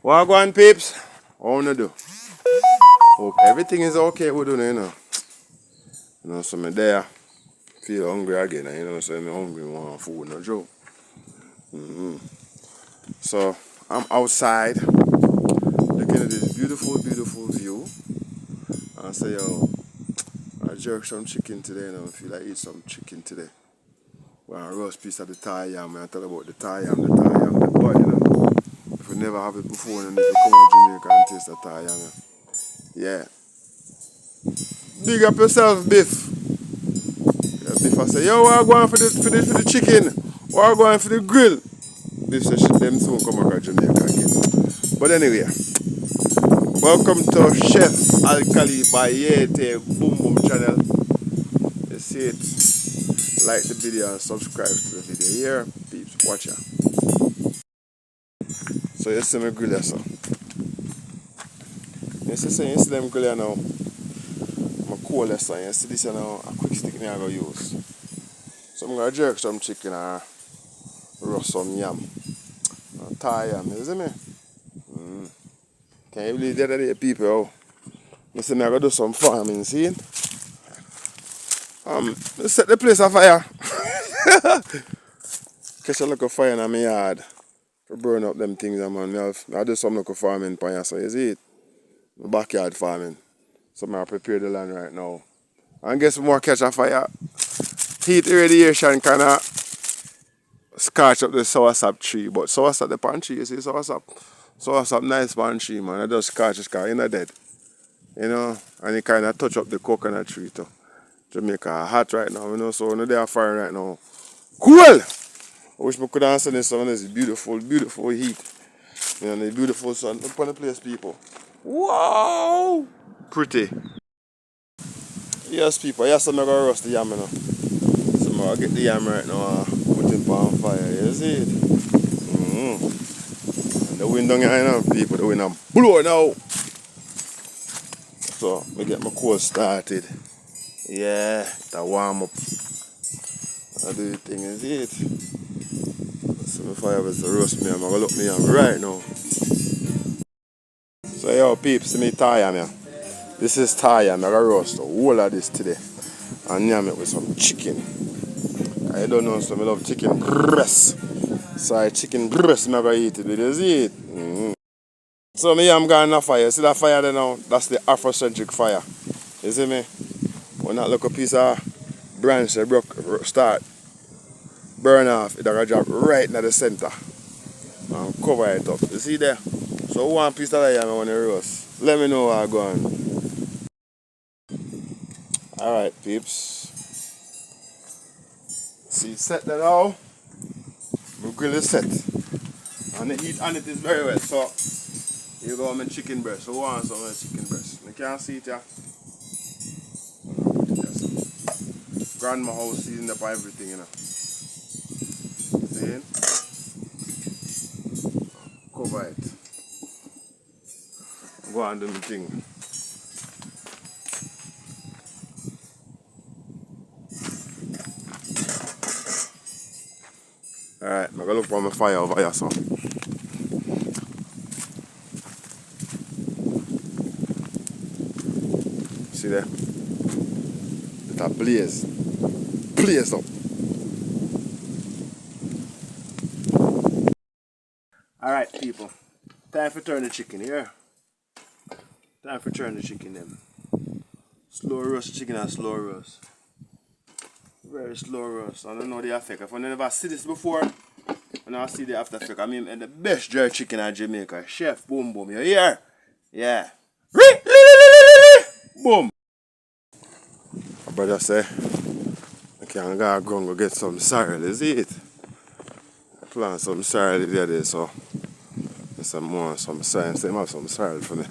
What go on, peeps? How wanna do? Hope everything is okay with you, so me there feel hungry again, so I'm hungry, want food, no joke. So I'm outside looking at this beautiful, beautiful view. And I say, yo, I jerk some chicken today, I feel like eat some chicken today. Well, a roast piece of the Taya, I talk about the Taya, but if you never have it before, then if you come to Jamaica and taste the Taya, yeah. Big up yourself, Biff. Yeah, Biff, I say, yo, what are going for the chicken? What are going for the grill? Biff says, them soon come back to Jamaica again. But anyway, welcome to Chef Alkali by Yete Boom Boom channel. You see it, like the video and subscribe to the video here. Peeps, watch out. So you see me grill here, so. You see them grill here now. My cool lesson, you see this here now, a quick stick me I go use. So I'm gonna jerk some chicken or roast some yam. Thai yam, you see me? Can you believe the other day people, oh? I say I'm gonna do some farming, see? Let's set the place on fire. Catch a little fire in my yard to burn up them things, man. I do some local farming, so you see it? My backyard farming. So I prepare the land right now. And guess more catch a fire. Heat radiation kind of scorch up the soursop tree. But soursop the palm tree, you see soursop? Soursop nice palm tree, man. I just scorch it because it's not dead. And it kind of touch up the coconut tree too. Jamaica hot right now, so when they are fire right now. Cool! I wish I could answer this some of this beautiful, beautiful heat. The beautiful sun. Look on the place, people. Wow! Pretty. Yes, people. Yes, I'm going to roast the yam, So I'm going to get the yam right now and put it on fire. You see it? And the wind down here, people. The wind is blowing now. So, I get my coal started. Yeah, to warm up. I do the thing, you see it? So, my fire was to roast me. I'm going to look me yam right now. So, yo, peeps, see me Taya, man. This is Taya. I'm going to roast the whole of this today. And yam it with some chicken. I don't know, so I love chicken breast. So, chicken breast, I'm going to eat it with you, see it? So, me yam going on fire. See that fire there now? That's the Afrocentric fire. You see me? When that little piece of branch that start burn off, it's going to drop right in the center. And cover it up. You see there? So one piece of that yam I want to roast. Let me know how I go on. Alright, peeps. See, set that now. My grill is set. And the heat on it is very well. So, here go my chicken breast. Who wants some of the chicken breast? You can't see it, yeah? Grandma house seasoned up everything, See? Cover it. Go on do my thing. Alright, I'm gonna look for my fire over here, so. See there? It's a blaze. Blaze up. Alright, people. Time for turn the chicken here. Time for turn the chicken then. Slow roast chicken and slow roast. Very slow roast. I don't know the effect. If I never see this before, I never see the after effect. I mean the best jerk chicken in Jamaica. Chef Boom Boom. You hear? Yeah. Boom. My brother say, I can't go get some sorrel, is it? I plant some sorrel the other day, so some sorrel. Say, have some sorrel for me.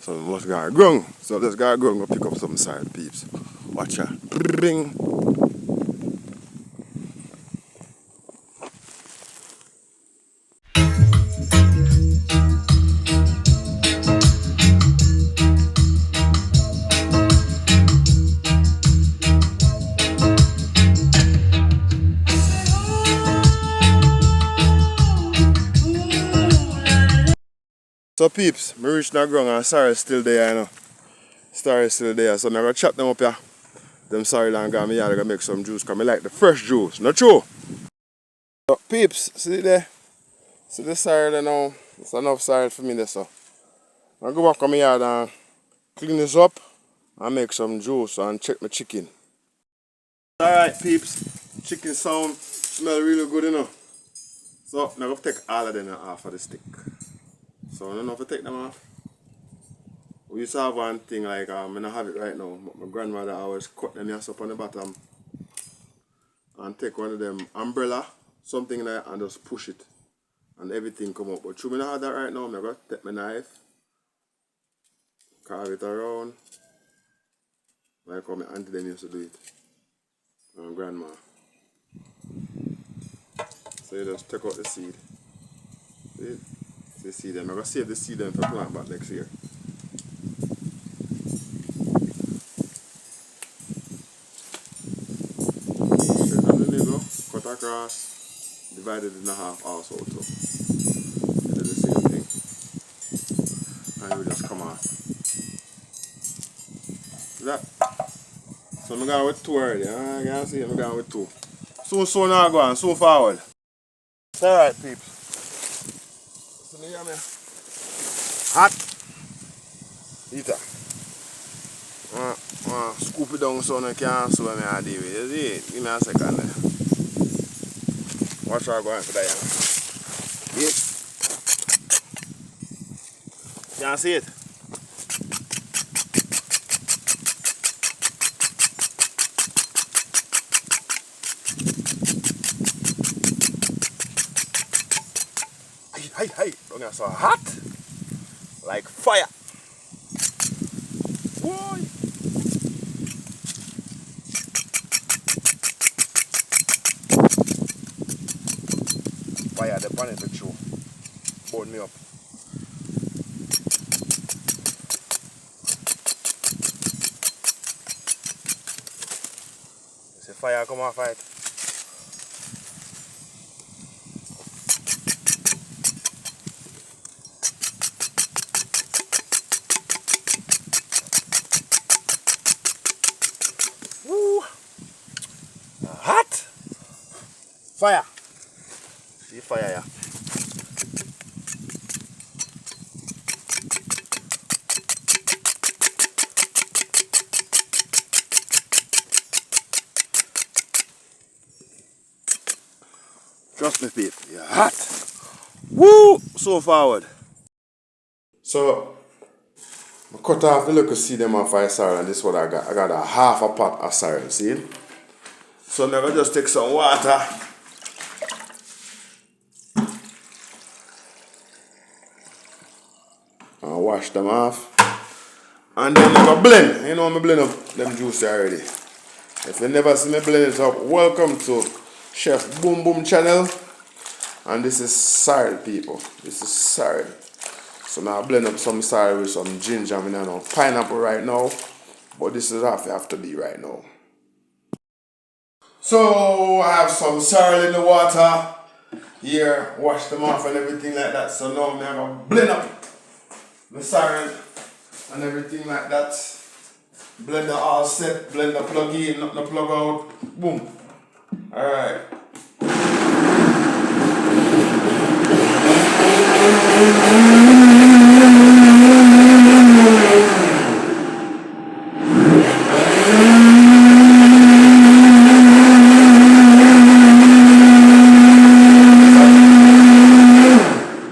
So I must go ground. So let's go ground go pick up some sorrel, peeps. Watch out. Ring. So peeps, me reach the ground and sorrel still there, you know. Sorrel still there, so I'm gonna chop them up here. Them sorrel and go me yard, gonna make some juice, cause I like the fresh juice, not true? So peeps, see there? See the sorrel there now? It's enough sorrel for me there, so. I go back on my yard and clean this up and make some juice and check my chicken. Alright peeps, chicken sound smell really good, you know. So I'm going to take all of them off of the stick. So I don't know if I take them off. We used to have one thing like, I don't have it right now, but my grandmother always cut them up on the bottom and take one of them umbrella, something like that, and just push it and everything come up. But through me not have that right now, I'm going to take my knife, carve it around, like how my auntie them used to do it, and grandma. So you just take out the seed. See? See seed them. I'm going to save the seed them for plant back next year. Straight on the niggle, cut across, divide it in half also too. You do the same thing. And it will just come off. See that? So I'm going with two already. You can see I'm going with two. Soon now go on, soon forward. It's alright peeps. So me here, hot. Eater. Scoop it down so I can't slow me and deal with it. You see it? Give me a second there. Watch her going for Taya. See it? Can't see it? Hey, don't get so hot. Like fire. Boy. Fire, the pan is true. Burn me up. You see fire come off it. Woo! Hot! Fire! See fire here. Trust me people, you're hot. Woo! So forward. So I cut off the little seed them off of sorrel and this is what I got. I got a half a pot of sorrel, see? So I'm gonna just take some water. And wash them off. And then I'm gonna blend. You know I'm blend up them juice already. If you never see me blend it up, welcome to Chef Boom Boom channel. And this is sorrel people. This is sorrel. So now I blend up some sorrel with some ginger. I mean, I know pineapple right now. But this is how it have to be right now. So I have some sorrel in the water. Here, wash them off and everything like that. So now I'm gonna blend up the sorrel and everything like that. Blender all set, blender plug in, not the plug out. Boom. Alright.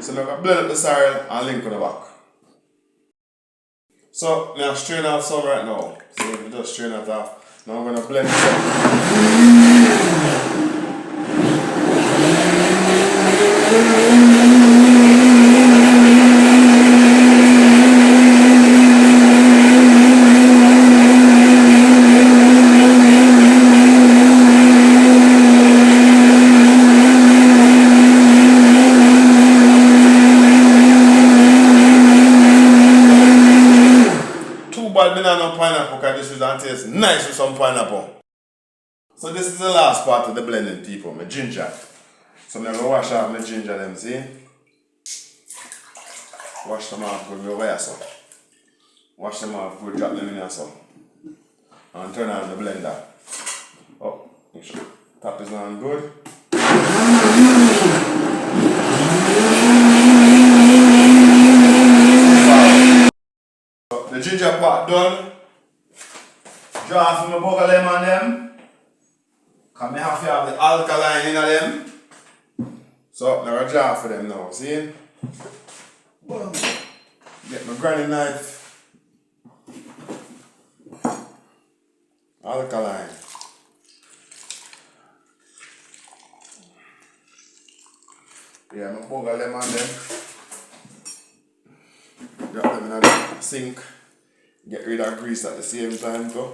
So now I'm gonna blend up the sorrel and link with the back. So now strain off some right now. So we just strain it off. Now I'm gonna blend it up. But banana pineapple because this will taste nice with some pineapple. So this is the last part of the blending people, my ginger. So I'm going to wash out my ginger them, see? Wash them off good over here, so. Wash them off good, drop them in here, so. And turn on the blender. Oh, make sure top is on good. So the ginger pot done. Draw from the bugger lemon them. Cause I have to have the alkaline in them. So now I draw for them now, see? Boom. Get my granny knife. Alkaline. Yeah, my bugger lemon them. Drop them in the sink. Get rid of grease at the same time too.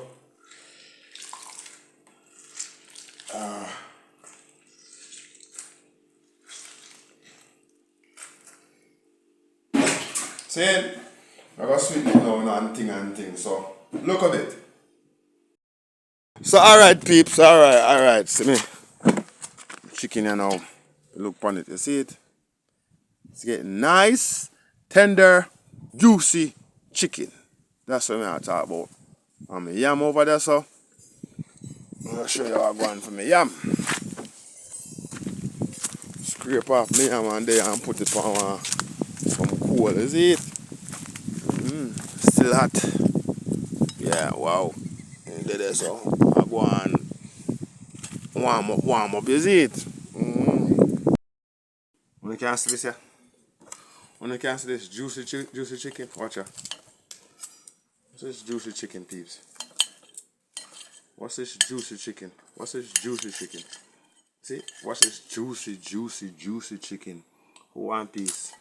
See it? I got sweeten it now and thing. So look at it. So alright peeps, alright. See me. Chicken here now. Look on it, you see it? It's getting nice, tender, juicy chicken. That's what I'm talking about. And my yam over there, so I'm gonna show you how I'm going for my yam. Scrape off my yam and there and put it on some coal, you see it? Still hot. Yeah, wow. And there, so I go and warm up, you see it? When you can see this here? When you can see this juicy chicken, watch out. What's this juicy chicken, peeps? What's this juicy chicken? See? What's this juicy chicken? Who want piece?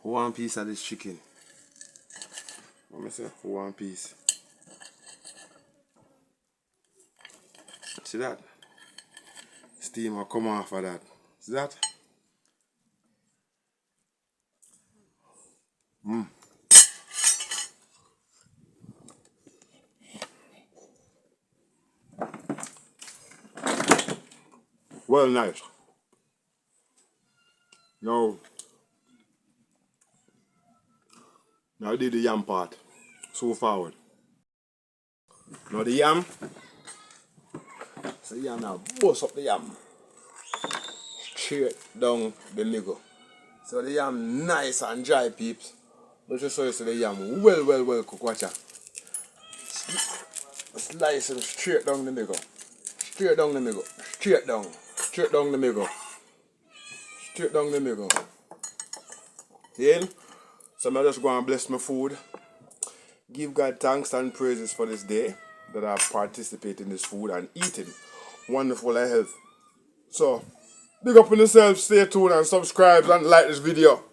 Who want piece of this chicken? Let me say, who want piece? See that? Steam will come off of that. See that? Well, nice. Now I did the yam part. So forward. Now the yam. So the yam now bust up the yam. Straight down the middle. So the yam nice and dry, peeps. Let's just show you the yam well cooked. Watch out. Slice it straight down the middle. Straight down the middle. Straight down the middle. See? So I just go and bless my food. Give God thanks and praises for this day that I participate in this food and eating wonderful health. So, big up on yourself, stay tuned and subscribe and like this video.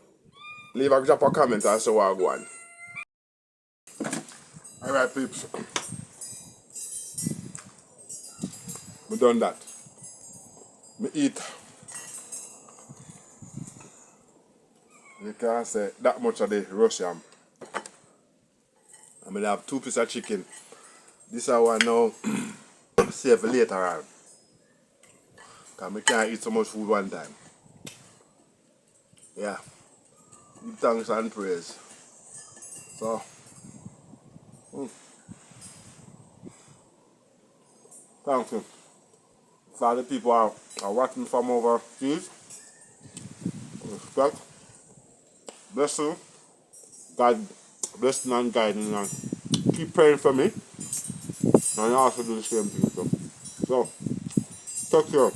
Drop a comment and so I go on. Alright peeps. We done that. Me eat. You can't say that much of the roast yam. I'm gonna have 2 pieces of chicken. This I want now save for later on. Because I can't eat so much food one time. Yeah. Give thanks and praise. So thank you. For the people are watching from overseas. Respect. Bless you. God blessing and guiding and keep praying for me. And I also do the same thing. So take care.